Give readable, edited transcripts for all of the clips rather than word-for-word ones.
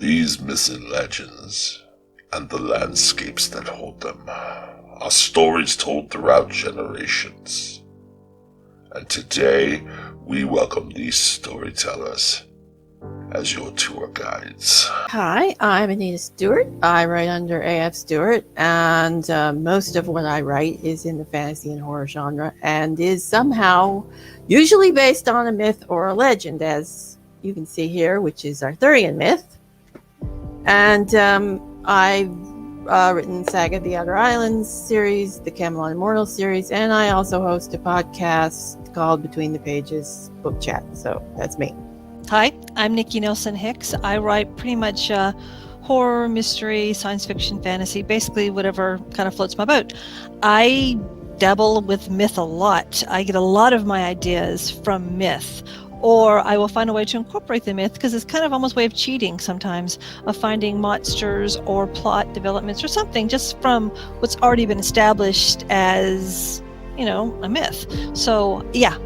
These missing legends, and the landscapes that hold them, are stories told throughout generations. And today, we welcome these storytellers as your tour guides. Hi, I'm Anita Stewart. I write under A.F. Stewart, and most of what I write is in the fantasy and horror genre and is somehow usually based on a myth or a legend, as you can see here, which is Arthurian myth. And I've written Saga of the Outer Islands series, the Camelot Immortal series, and I also host a podcast called Between the Pages Book Chat. So that's me. Hi, I'm Nikki Nelson Hicks. I write pretty much horror, mystery, science fiction, fantasy, basically whatever kind of floats my boat. I dabble with myth a lot. I get a lot of my ideas from myth, or I will find a way to incorporate the myth because it's kind of almost a way of cheating sometimes, of finding monsters or plot developments or something just from what's already been established as, you know, a myth. So yeah,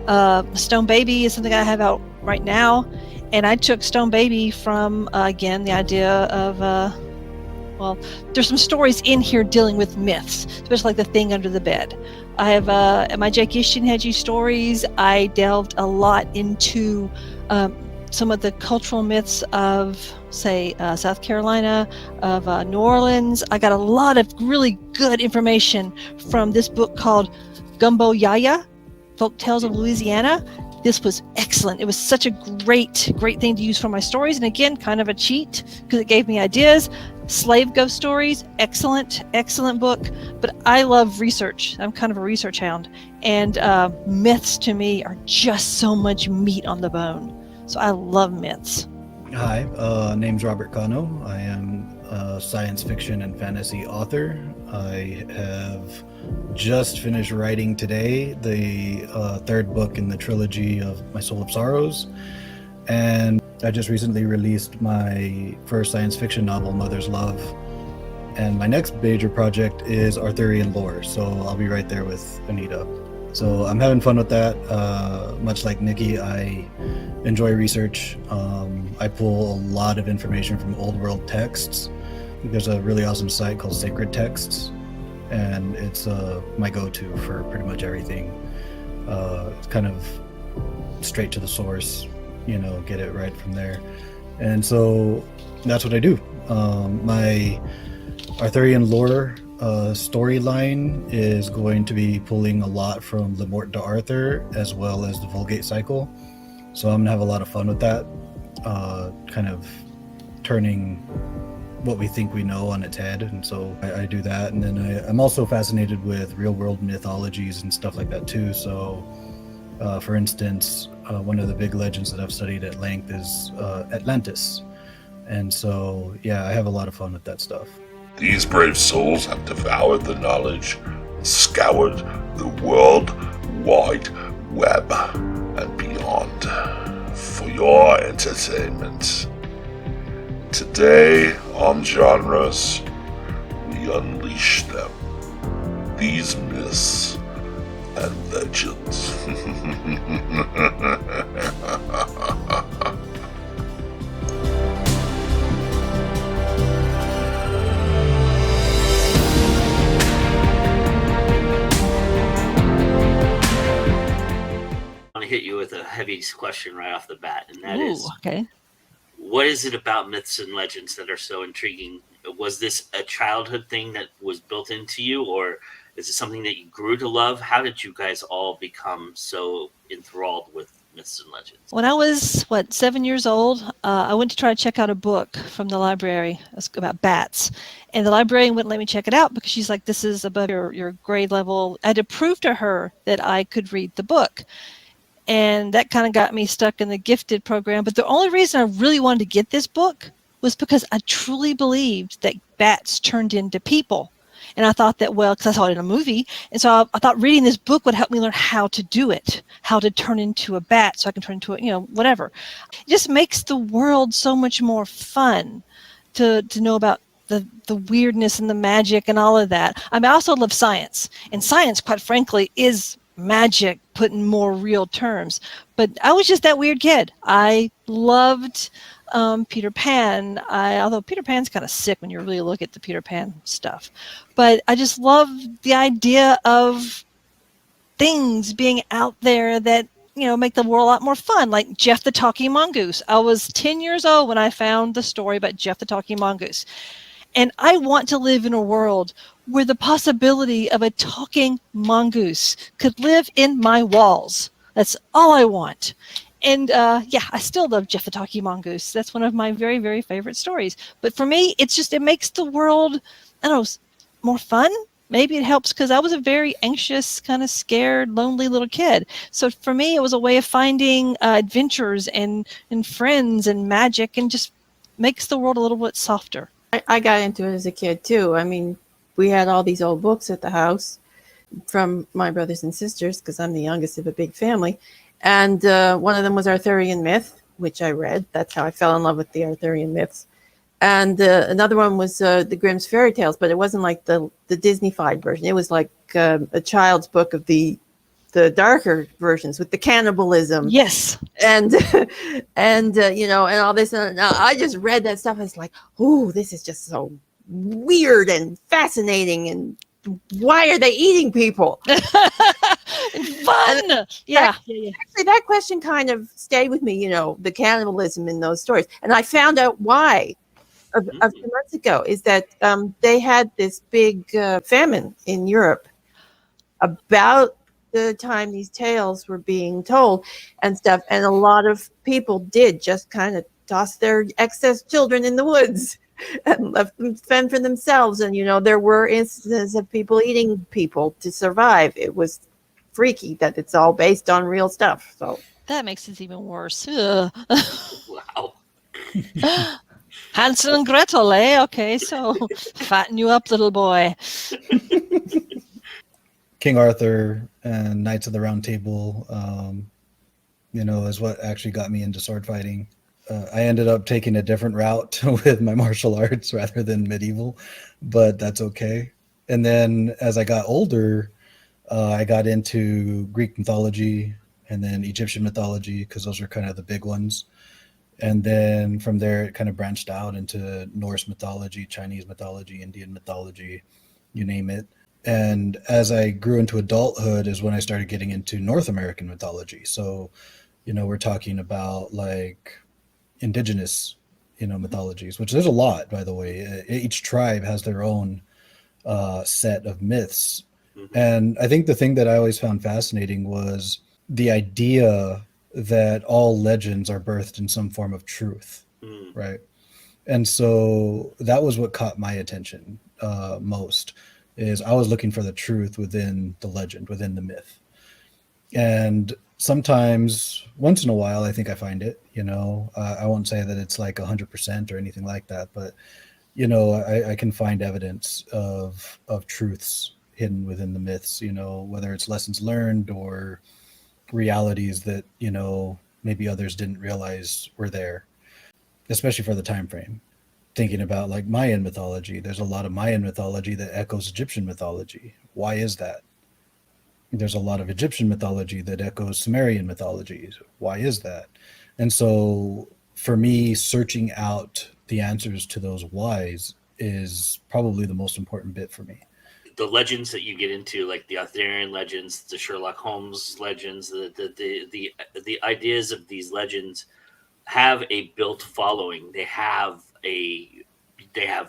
Stone Baby is something I have out right now. And I took Stone Baby from, again, the idea of, well, there's some stories in here dealing with myths, especially like the thing under the bed. I have, my Jake Ishtinheji stories, I delved a lot into some of the cultural myths of, say, South Carolina, of New Orleans. I got a lot of really good information from this book called Gumbo Yaya, Folk Tales of Louisiana. This was excellent. It was such a great thing to use for my stories. And again, kind of a cheat because it gave me ideas. Slave Ghost Stories, excellent book. But I love research. I'm kind of a research hound. And myths to me are just so much meat on the bone. So I love myths. Hi, name's Robert Cano. I am a science fiction and fantasy author. I have just finished writing today the third book in the trilogy of My Soul of Sorrows, and I just recently released my first science fiction novel, Mother's Love, and my next major project is Arthurian lore, so I'll be right there with Anita. So I'm having fun with that. Much like Nikki, I enjoy research. I pull a lot of information from old world texts. There's a really awesome site called Sacred Texts, and it's my go-to for pretty much everything. It's kind of straight to the source, you know, get it right from there. And so that's what I do. My Arthurian lore storyline is going to be pulling a lot from Le Morte d'Arthur as well as the Vulgate cycle. So I'm gonna have a lot of fun with that, kind of turning what we think we know on its head. And so I do that. And then I'm also fascinated with real world mythologies and stuff like that too. So for instance, one of the big legends that I've studied at length is Atlantis. And so, yeah, I have a lot of fun with that stuff. These brave souls have devoured the knowledge and scoured the world wide web and beyond for your entertainment. Today, on Genres, we unleash them, these myths and legends. I want to hit you with a heavy question right off the bat, and that is, okay. What is it about myths and legends that are so intriguing? Was this a childhood thing that was built into you, or is it something that you grew to love? How did you guys all become so enthralled with myths and legends? When I was, 7 years old, I went to try to check out a book from the library about bats. And the librarian wouldn't let me check it out because she's like, this is above your grade level. I had to prove to her that I could read the book. And that kind of got me stuck in the gifted program. But the only reason I really wanted to get this book was because I truly believed that bats turned into people. And I thought that, well, because I saw it in a movie. And so I thought reading this book would help me learn how to do it, how to turn into a bat so I can turn into a, whatever. It just makes the world so much more fun to know about the weirdness and the magic and all of that. I also love science. And science, quite frankly, is magic put in more real terms. But I was just that weird kid. I loved Peter Pan. Although Peter Pan's kind of sick when you really look at the Peter Pan stuff, but I just love the idea of things being out there that make the world a lot more fun, like Jeff the Talking Mongoose. I was 10 years old when I found the story about Jeff the Talking Mongoose, and I want to live in a world where the possibility of a talking mongoose could live in my walls. That's all I want. And I still love Jeff the Talking Mongoose. That's one of my very, very favorite stories. But for me, it makes the world, I don't know, more fun. Maybe it helps because I was a very anxious, kind of scared, lonely little kid. So for me, it was a way of finding adventures and friends and magic, and just makes the world a little bit softer. I got into it as a kid too. I mean, we had all these old books at the house from my brothers and sisters, because I'm the youngest of a big family. And one of them was Arthurian myth, which I read. That's how I fell in love with the Arthurian myths. And another one was the Grimm's fairy tales, but it wasn't like the Disney-fied version. It was like a child's book of the darker versions with the cannibalism. Yes. And and all this. And I just read that stuff. And it's like, oh, this is just so weird and fascinating. And why are they eating people? Fun. Yeah. Actually, that question kind of stayed with me, the cannibalism in those stories. And I found out why a few months ago, is that they had this big famine in Europe about the time these tales were being told and stuff. And a lot of people did just kind of toss their excess children in the woods and left them fend for themselves. And, there were instances of people eating people to survive. It was freaky that it's all based on real stuff. So that makes it even worse. Ugh. Wow. Hansel and Gretel, eh? Okay, so fatten you up, little boy. King Arthur and Knights of the Round Table, is what actually got me into sword fighting. I ended up taking a different route with my martial arts rather than medieval, but that's okay. And then as I got older, I got into Greek mythology and then Egyptian mythology, because those are kind of the big ones. And then from there, it kind of branched out into Norse mythology, Chinese mythology, Indian mythology, you name it. And as I grew into adulthood is when I started getting into North American mythology. So, we're talking about like indigenous, mythologies, which there's a lot, by the way. Each tribe has their own set of myths. Mm-hmm. And I think the thing that I always found fascinating was the idea that all legends are birthed in some form of truth, right? And so that was what caught my attention most, is I was looking for the truth within the legend, within the myth. And sometimes, once in a while, I think I find it, I won't say that it's like 100% or anything like that, but, I can find evidence of truths hidden within the myths, whether it's lessons learned or realities that maybe others didn't realize were there, especially for the time frame. Thinking about like Mayan mythology, there's a lot of Mayan mythology that echoes Egyptian mythology. Why is that? There's a lot of Egyptian mythology that echoes Sumerian mythology. Why is that? And so for me, searching out the answers to those whys is probably the most important bit for me. The legends that you get into, like the Arthurian legends, the Sherlock Holmes legends, the ideas of these legends have a built following. They have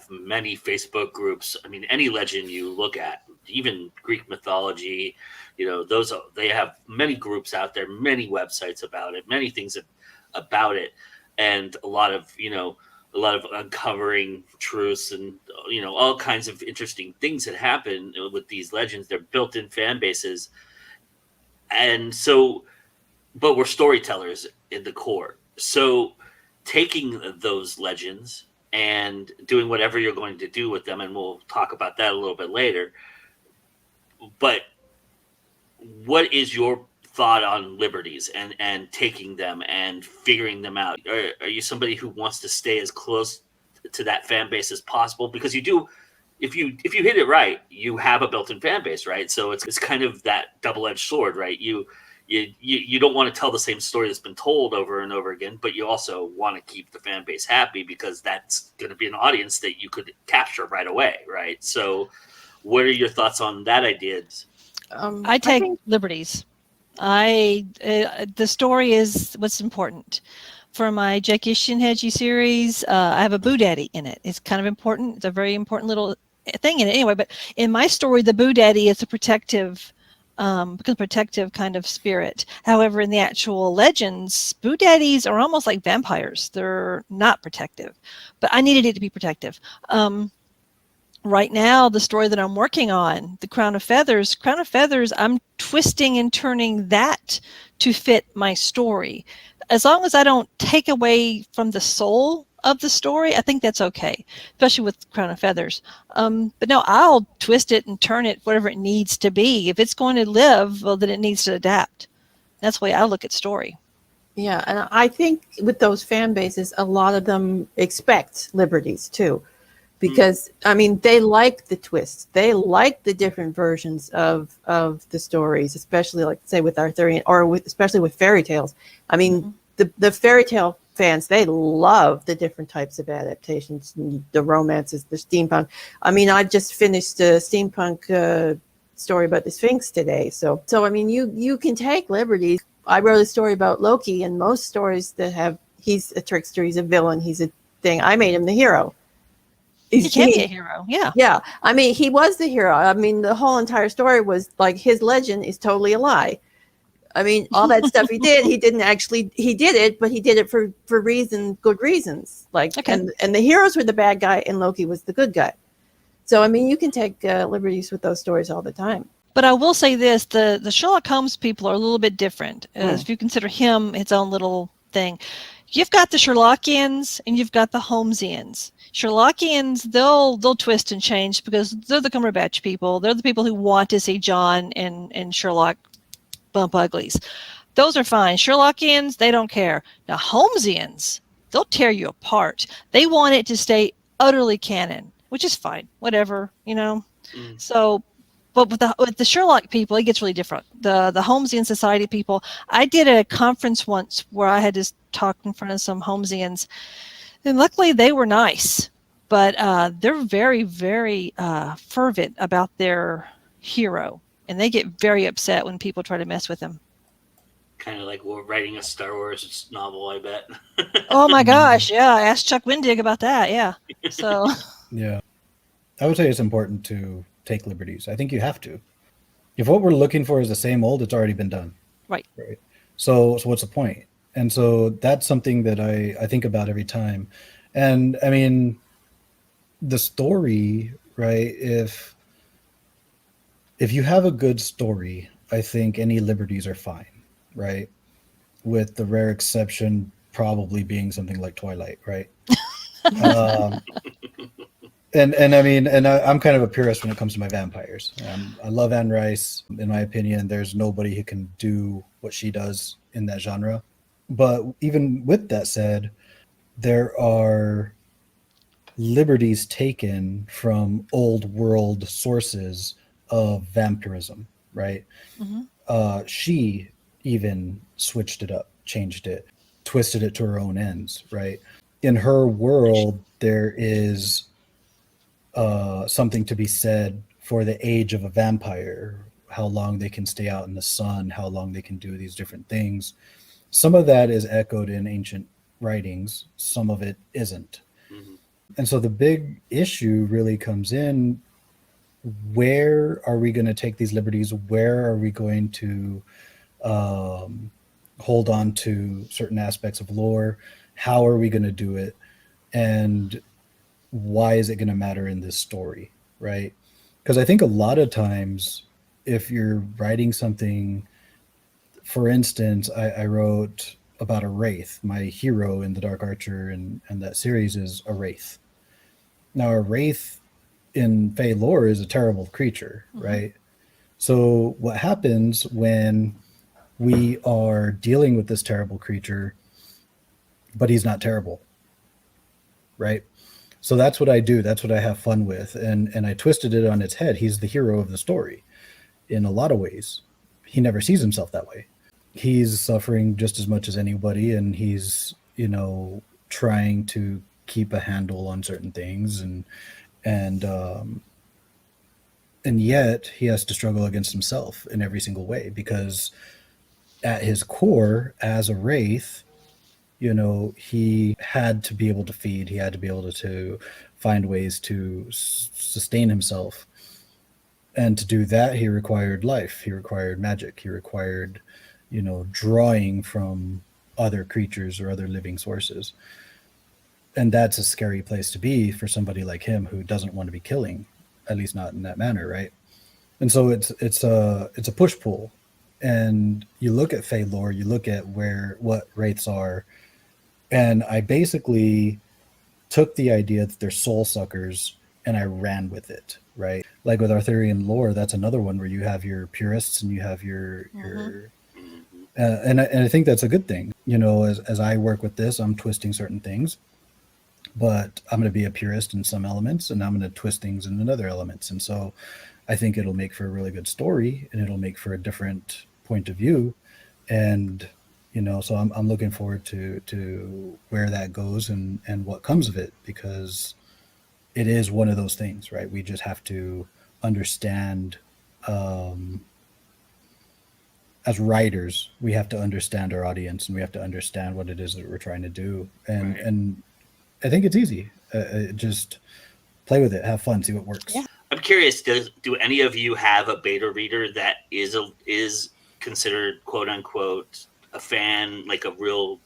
many Facebook groups. I mean, any legend you look at, even Greek mythology, they have many groups out there, many websites about it, many things about it, and a lot of uncovering truths and all kinds of interesting things that happen with these legends. They're built-in fan bases, and so, but we're storytellers in the core. So taking those legends and doing whatever you're going to do with them, and we'll talk about that a little bit later. But what is your thought on liberties and taking them and figuring them out? Are you somebody who wants to stay as close to that fan base as possible? Because you do, if you hit it right, you have a built-in fan base, right? So it's kind of that double-edged sword, right? You you don't want to tell the same story that's been told over and over again, but you also want to keep the fan base happy because that's going to be an audience that you could capture right away, right? So, what are your thoughts on that idea? I take liberties. The story is what's important. For my Jackie Shinheji series, I have a Boo Daddy in it. It's kind of important. It's a very important little thing in it anyway. But in my story, the Boo Daddy is a protective kind of spirit. However, in the actual legends, Boo Daddies are almost like vampires. They're not protective. But I needed it to be protective. Right now, the story that I'm working on, the Crown of Feathers, I'm twisting and turning that to fit my story. As long as I don't take away from the soul of the story, I think that's okay, especially with Crown of Feathers. But no, I'll twist it and turn it whatever it needs to be. If it's going to live, well, then it needs to adapt. That's the way I look at story. Yeah, and I think with those fan bases, a lot of them expect liberties too. Because I mean, they like the twists. They like the different versions of the stories, especially like say with Arthurian especially with fairy tales. I mean, the fairy tale fans, they love the different types of adaptations, the romances, the steampunk. I mean, I just finished a steampunk story about the Sphinx today. So I mean, you can take liberties. I wrote a story about Loki, and most stories that have he's a trickster, he's a villain, he's a thing. I made him the hero. He can be a hero, yeah. Yeah, I mean, he was the hero. I mean, the whole entire story was like his legend is totally a lie. I mean, all that stuff he did it, but he did it for good reasons. Like, okay. and the heroes were the bad guy, and Loki was the good guy. So, I mean, you can take liberties with those stories all the time. But I will say this: the Sherlock Holmes people are a little bit different. If you consider him its own little thing, you've got the Sherlockians and you've got the Holmesians. Sherlockians, they'll twist and change because they're the Cumberbatch people. They're the people who want to see John and Sherlock bump uglies. Those are fine. Sherlockians, they don't care. Now, Holmesians, they'll tear you apart. They want it to stay utterly canon, which is fine. Whatever, you know. So, but with the Sherlock people, it gets really different. The Holmesian Society people, I did a conference once where I had to talk in front of some Holmesians. And luckily, they were nice, but they're very, very fervent about their hero, and they get very upset when people try to mess with them. Kind of like we're writing a Star Wars novel, I bet. Oh my gosh, yeah! I asked Chuck Wendig about that. Yeah, so yeah, I would say it's important to take liberties. I think you have to. If what we're looking for is the same old, it's already been done. Right. So what's the point? And so that's something that I think about every time. And I mean, the story, right? If you have a good story, I think any liberties are fine, right? With the rare exception probably being something like Twilight, right? And I mean, and I'm kind of a purist when it comes to my vampires. I love Anne Rice. In my opinion, there's nobody who can do what she does in that genre. But even with that said, there are liberties taken from old world sources of vampirism, right? She even switched it up, changed it, twisted it to her own ends, right? In her world, there is something to be said for the age of a vampire, how long they can stay out in the sun, how long they can do these different things. Some of that is echoed in ancient writings. Some of it isn't. And so the big issue really comes in, where are we going to take these liberties? Where are we going to hold on to certain aspects of lore? How are we going to do it? And why is it going to matter in this story, right? Because I think a lot of times, if you're writing something, for instance, I wrote about a wraith. My hero in The Dark Archer and that series is a wraith. Now, a wraith in Fey lore is a terrible creature, right? So what happens when we are dealing with this terrible creature, but he's not terrible, right? So that's what I do. That's what I have fun with. And I twisted it on its head. He's the hero of the story in a lot of ways. He never sees himself that way. he's suffering just as much as anybody, and he's, trying to keep a handle on certain things, and yet he has to struggle against himself in every single way, because at his core, as a wraith, he had to be able to feed, he had to be able to find ways to sustain himself. And to do that, he required life, he required magic, he required, drawing from other creatures or other living sources. And that's a scary place to be for somebody like him who doesn't want to be killing, at least not in that manner, right? And so it's a push pull. And you look at Fey lore, you look at what wraiths are, and I basically took the idea that they're soul suckers and I ran with it, right? Like with Arthurian lore, that's another one where you have your purists and you have your and I think that's a good thing. As I work with this, I'm twisting certain things, but I'm going to be a purist in some elements, and I'm going to twist things in other elements. And so I think it'll make for a really good story, and it'll make for a different point of view. And, so I'm looking forward to where that goes and what comes of it, because it is one of those things, right? We just have to understand, as writers, we have to understand our audience, and we have to understand what it is that we're trying to do. And I think it's easy. Just play with it, have fun, see what works. Yeah. I'm curious, do any of you have a beta reader that is considered, quote unquote, a fan, like a real,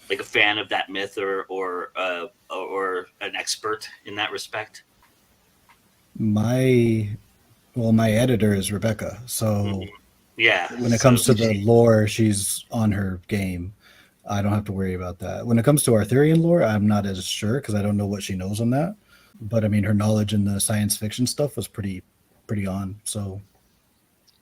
like a fan of that myth, or an expert in that respect? My editor is Rebecca, so yeah. When it comes to the lore, she's on her game. I don't have to worry about that. When it comes to Arthurian lore, I'm not as sure, because I don't know what she knows on that. But I mean, her knowledge in the science fiction stuff was pretty on. So,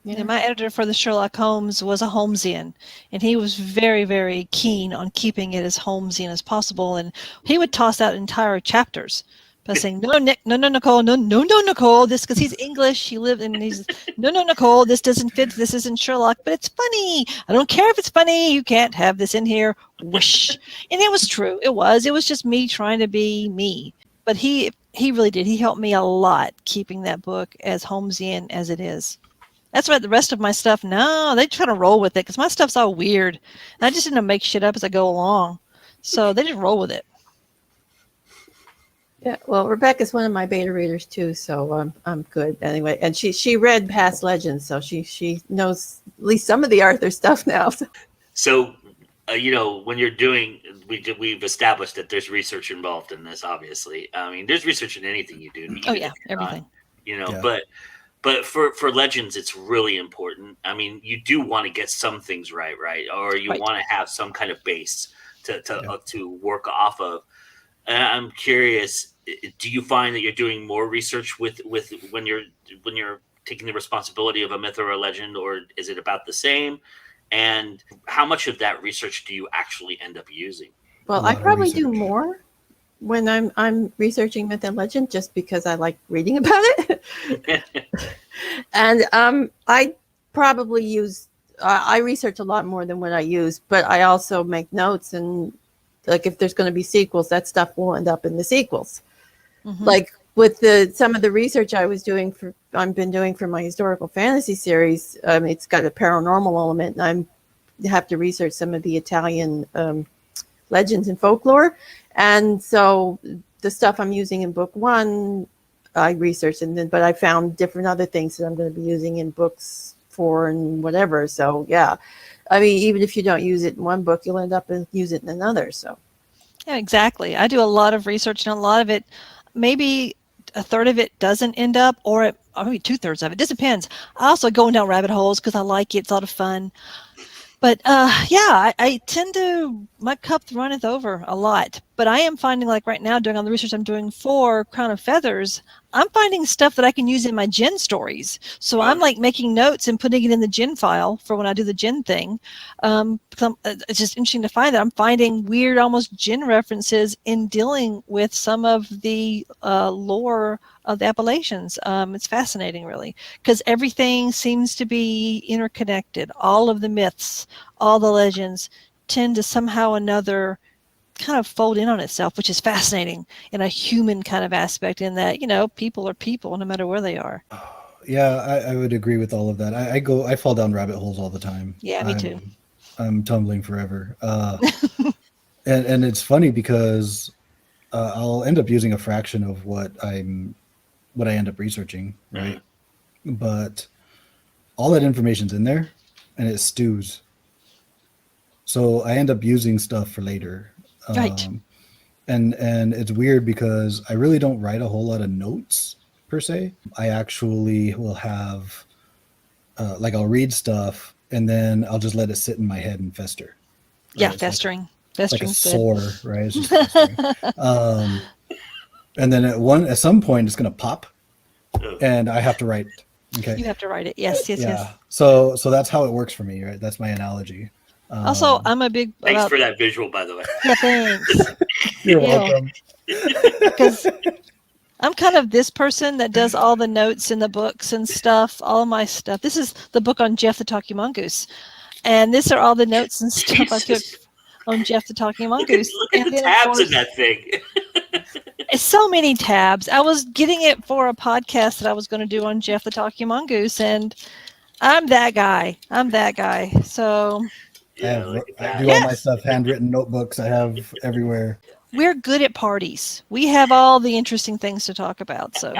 yeah, my editor for the Sherlock Holmes was a Holmesian, and he was very, very keen on keeping it as Holmesian as possible. And he would toss out entire chapters by saying, "No, Nick, no, Nicole, no, Nicole." This, because he's English, he lived, and he's no, Nicole. This doesn't fit. This isn't Sherlock, but it's funny. I don't care if it's funny. You can't have this in here. Whoosh. And it was true. It was just me trying to be me. But he really did. He helped me a lot keeping that book as Holmesian as it is. That's why the rest of my stuff, no, they try to roll with it, because my stuff's all weird. And I just didn't make shit up as I go along. So they just roll with it. Yeah, well, Rebecca's one of my beta readers too, so I'm good anyway. And she read past Legends, so she knows at least some of the Arthur stuff now. So, when you're doing, we've established that there's research involved in this. Obviously, I mean, there's research in anything you do. Oh yeah, everything. But for Legends, it's really important. I mean, you do want to get some things right, or you want to have some kind of base to work off of. And I'm curious, do you find that you're doing more research with when you're taking the responsibility of a myth or a legend, or is it about the same? And how much of that research do you actually end up using? Well, I probably do more when I'm researching myth and legend, just because I like reading about it. And I probably use I research a lot more than what I use, but I also make notes, and like if there's going to be sequels, that stuff will end up in the sequels. Mm-hmm. Like with some of the research I've been doing for my historical fantasy series, it's got a paranormal element, and I have to research some of the Italian legends and folklore. And so the stuff I'm using in book 1, I researched, but I found different other things that I'm going to be using in books 4 and whatever. So yeah, I mean, even if you don't use it in one book, you'll end up and use it in another. So yeah, exactly. I do a lot of research, and a lot of it, maybe a third of it doesn't end up, or maybe 2/3 of it. Just depends. I also go down rabbit holes because I like it. It's a lot of fun. But yeah, I tend to, my cup runneth over a lot. But I am finding, like right now, doing all the research I'm doing for Crown of Feathers, I'm finding stuff that I can use in my Gin stories. So I'm like making notes and putting it in the Gin file for when I do the Gin thing. It's just interesting to find that I'm finding weird, almost Gin references in dealing with some of the lore of the Appalachians. It's fascinating, really, because everything seems to be interconnected. All of the myths, all the legends tend to somehow or another kind of fold in on itself, which is fascinating in a human kind of aspect, in that, people are people no matter where they are. Yeah, I would agree with all of that. I fall down rabbit holes all the time. Yeah, me too. I'm tumbling forever. And it's funny because I'll end up using a fraction of what I end up researching, right? But all that information's in there and it stews. So I end up using stuff for later. Right. And it's weird because I really don't write a whole lot of notes per se. I actually will have I'll read stuff and then I'll just let it sit in my head and fester. Right? Yeah, festering. Like a sore, right? It's just festering. And then at some point it's going to pop and I have to write it. Okay. You have to write it. Yes. Yeah. So that's how it works for me, right? That's my analogy. Also, I'm a big... Thanks for that visual, by the way. Yeah, thanks. You're welcome. Because I'm kind of this person that does all the notes in the books and stuff, all of my stuff. This is the book on Jeff the Talking Mongoose. And these are all the notes and stuff I took on Jeff the Talking Mongoose. Look at the tabs in that thing. It's so many tabs. I was getting it for a podcast that I was going to do on Jeff the Talking Mongoose, and I'm that guy. So... Yeah, I do all my stuff, handwritten notebooks I have everywhere. We're good at parties. We have all the interesting things to talk about, so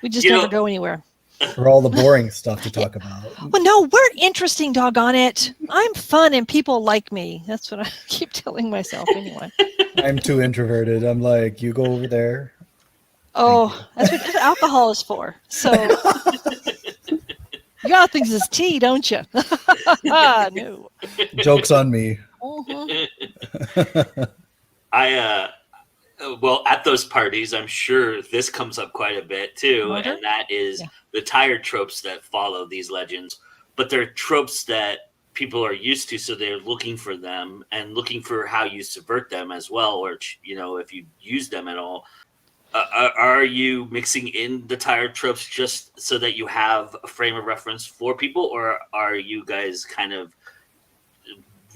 we just never go anywhere. For all the boring stuff to talk about. Well, no, we're interesting, doggone it. I'm fun and people like me. That's what I keep telling myself anyway. I'm too introverted. I'm like, you go over there. Oh, that's what alcohol is for. So... You all think this is tea, don't you? No. Joke's on me. Well, at those parties, I'm sure this comes up quite a bit too, and that is the tired tropes that follow these legends. But they're tropes that people are used to, so they're looking for them and looking for how you subvert them as well, or if you use them at all. Are you mixing in the tired tropes just so that you have a frame of reference for people, or are you guys kind of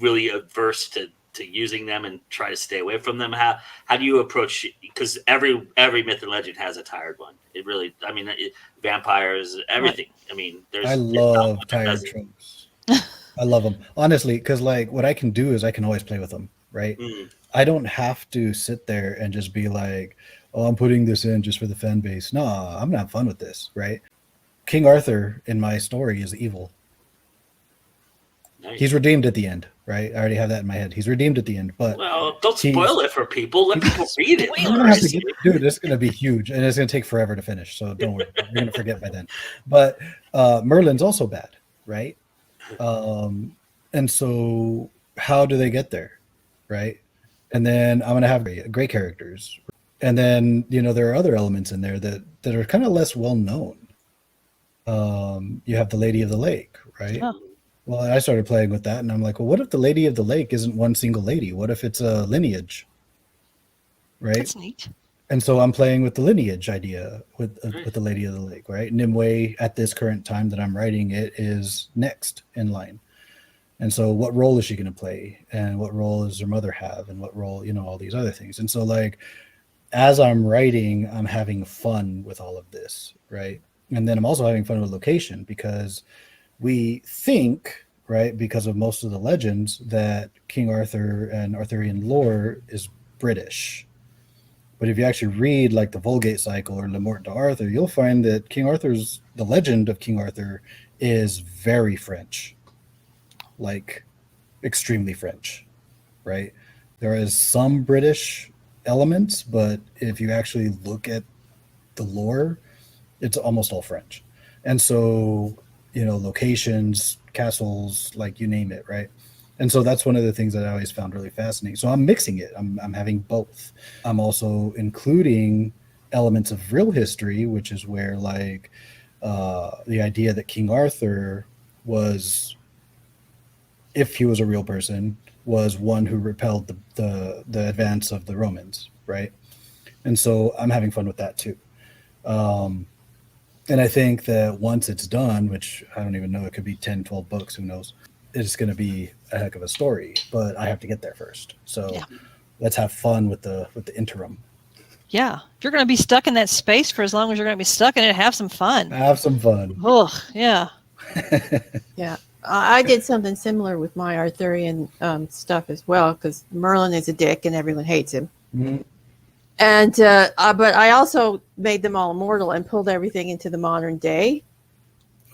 really averse to using them and try to stay away from them? How do you approach? Because every myth and legend has a tired one. It really, vampires, everything. I love tired tropes. I love them honestly, because what I can do is I can always play with them, right? I don't have to sit there and just be like, oh, I'm putting this in just for the fan base. No, I'm gonna have fun with this, right? King Arthur in my story is evil. Nice. He's redeemed at the end, right? I already have that in my head. He's redeemed at the end, but don't spoil it for people. Let people read it. Dude, it's gonna be huge, and it's gonna take forever to finish. So don't worry, you're gonna forget by then. But Merlin's also bad, right? And so how do they get there, right? And then I'm gonna have great characters. And then, there are other elements in there that are kind of less well known. You have the Lady of the Lake, right? Oh. Well, I started playing with that and I'm like, well, what if the Lady of the Lake isn't one single lady? What if it's a lineage? Right? That's neat. And so I'm playing with the lineage idea with the Lady of the Lake, right? Nimue, at this current time that I'm writing it, is next in line. And so what role is she going to play? And what role does her mother have? And what role, all these other things. And so as I'm writing, I'm having fun with all of this, right? And then I'm also having fun with location because we think, right, because of most of the legends, that King Arthur and Arthurian lore is British. But if you actually read the Vulgate cycle or Le Morte d'Arthur, you'll find that the legend of King Arthur is very French, extremely French, right? There is some British elements, but if you actually look at the lore, it's almost all French. And so, locations, castles, you name it, right? And so that's one of the things that I always found really fascinating. So I'm mixing it. I'm having both. I'm also including elements of real history, which is where like the idea that King Arthur was, if he was a real person, was one who repelled the advance of the Romans, right? And so I'm having fun with that too. And I think that once it's done, which I don't even know, it could be 10, 12 books, who knows, it's going to be a heck of a story, but I have to get there first. So let's have fun with the interim. Yeah. If you're going to be stuck in that space for as long as you're going to be stuck in it, have some fun. Have some fun. Ugh, yeah. Yeah. I did something similar with my Arthurian stuff as well, because Merlin is a dick and everyone hates him. Mhm. And but I also made them all immortal and pulled everything into the modern day.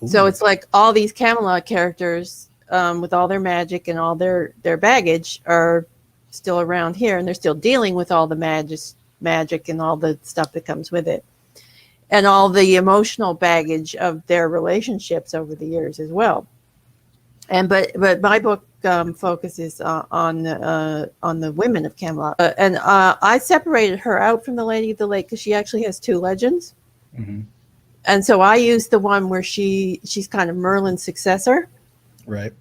Ooh. So it's like all these Camelot characters with all their magic and all their baggage are still around here, and they're still dealing with all the magic and all the stuff that comes with it, and all the emotional baggage of their relationships over the years as well. And but my book focuses on the women of Camelot, and I separated her out from the Lady of the Lake because she actually has two legends, and so I used the one where she's kind of Merlin's successor, Right.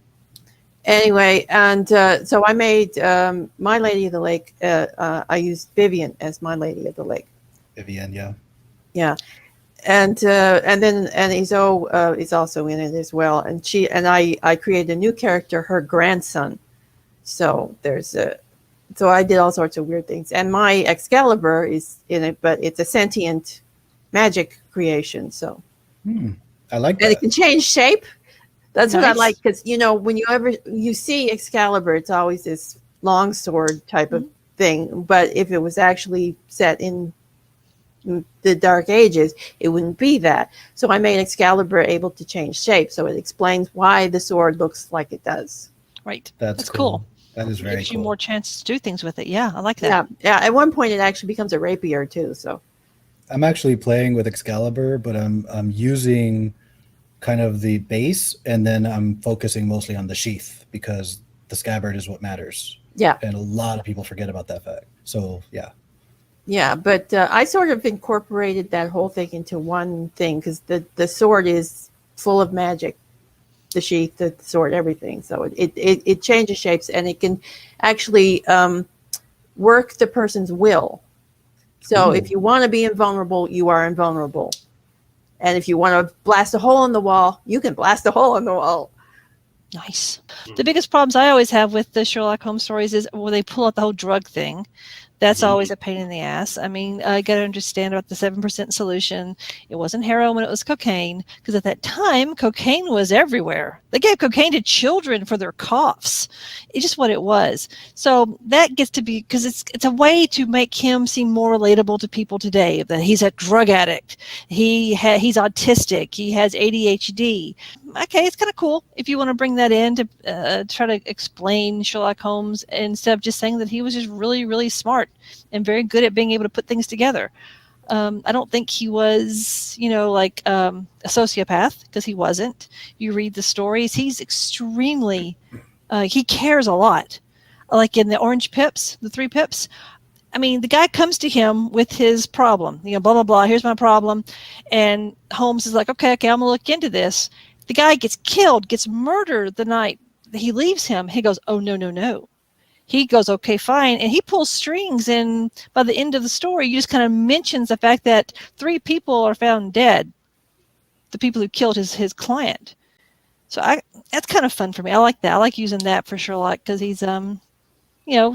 Anyway, and so I made my Lady of the Lake. I used Vivian as my Lady of the Lake. Vivian, yeah. Yeah. And then Izo is also in it as well, and I created a new character, her grandson. So so I did all sorts of weird things, and my Excalibur is in it, but it's a sentient magic creation. So I like that. and it can change shape. That's what I Nice. like, because when you see Excalibur, it's always this long sword type of thing. But if it was actually set in the Dark Ages, it wouldn't be that. So I made Excalibur able to change shape, so it explains why the sword looks like it does. Right. That's cool. That is very Gives cool. you more chances to do things with it. Yeah, I like that. Yeah. At one point, it actually becomes a rapier too. So I'm actually playing with Excalibur, but I'm using kind of the base, and then I'm focusing mostly on the sheath because the scabbard is what matters. yeah, And a lot of people forget about that fact. So yeah. But I sort of incorporated that whole thing into one thing, because the sword is full of magic. The sheath, the sword, everything. So it changes shapes, and it can actually work the person's will. So if you want to be invulnerable, you are invulnerable. And if you want to blast a hole in the wall, you can blast a hole in the wall. Nice. The biggest problems I always have with the Sherlock Holmes stories is when they pull out the whole drug thing. That's always a pain in the ass. I mean, I got to understand about the 7% solution. It wasn't heroin, it was cocaine. Because at that time, cocaine was everywhere. They gave cocaine to children for their coughs. It's just what it was. So that gets to be, because it's a way to make him seem more relatable to people today. That he's a drug addict. He's autistic. He has ADHD. Okay, it's kind of cool if you want to bring that in to try to explain Sherlock Holmes instead of just saying that he was just really, really smart and very good at being able to put things together. I don't think he was, like a sociopath, because he wasn't. You read the stories, he's extremely, he cares a lot. Like in the Orange Pips, the 3 Pips, I mean, the guy comes to him with his problem, blah, blah, blah, here's my problem. And Holmes is like, okay, I'm going to look into this. The guy gets killed, gets murdered the night that he leaves him. He goes, oh, no. He goes, okay, fine. And he pulls strings. And by the end of the story, you just kind of mentions the fact that 3 people are found dead, the people who killed his client. So that's kind of fun for me. I like that. I like using that for Sherlock because he's, in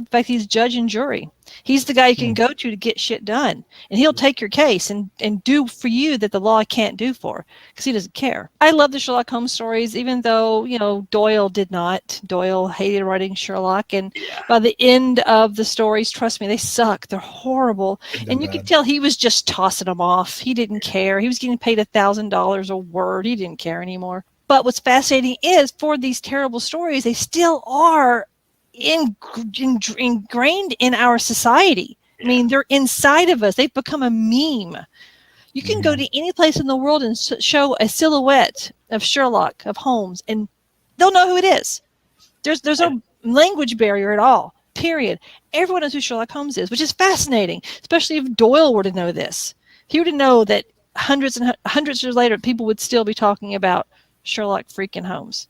fact, he's judge and jury. He's the guy you can go to get shit done. And he'll take your case and do for you that the law can't do for, because he doesn't care. I love the Sherlock Holmes stories, even though, Doyle did not. Doyle hated writing Sherlock. And by the end of the stories, trust me, they suck. They're horrible. And you could tell he was just tossing them off. He didn't care. He was getting paid $1,000 a word. He didn't care anymore. But what's fascinating is, for these terrible stories, they still are ingrained in our society. I mean, they're inside of us. They've become a meme. You can go to any place in the world and show a silhouette of Sherlock, of Holmes, and they'll know who it is. There's no language barrier at all. Period. Everyone knows who Sherlock Holmes is, which is fascinating, especially if Doyle were to know this. If he were to know that hundreds and hundreds of years later, people would still be talking about Sherlock freaking Holmes.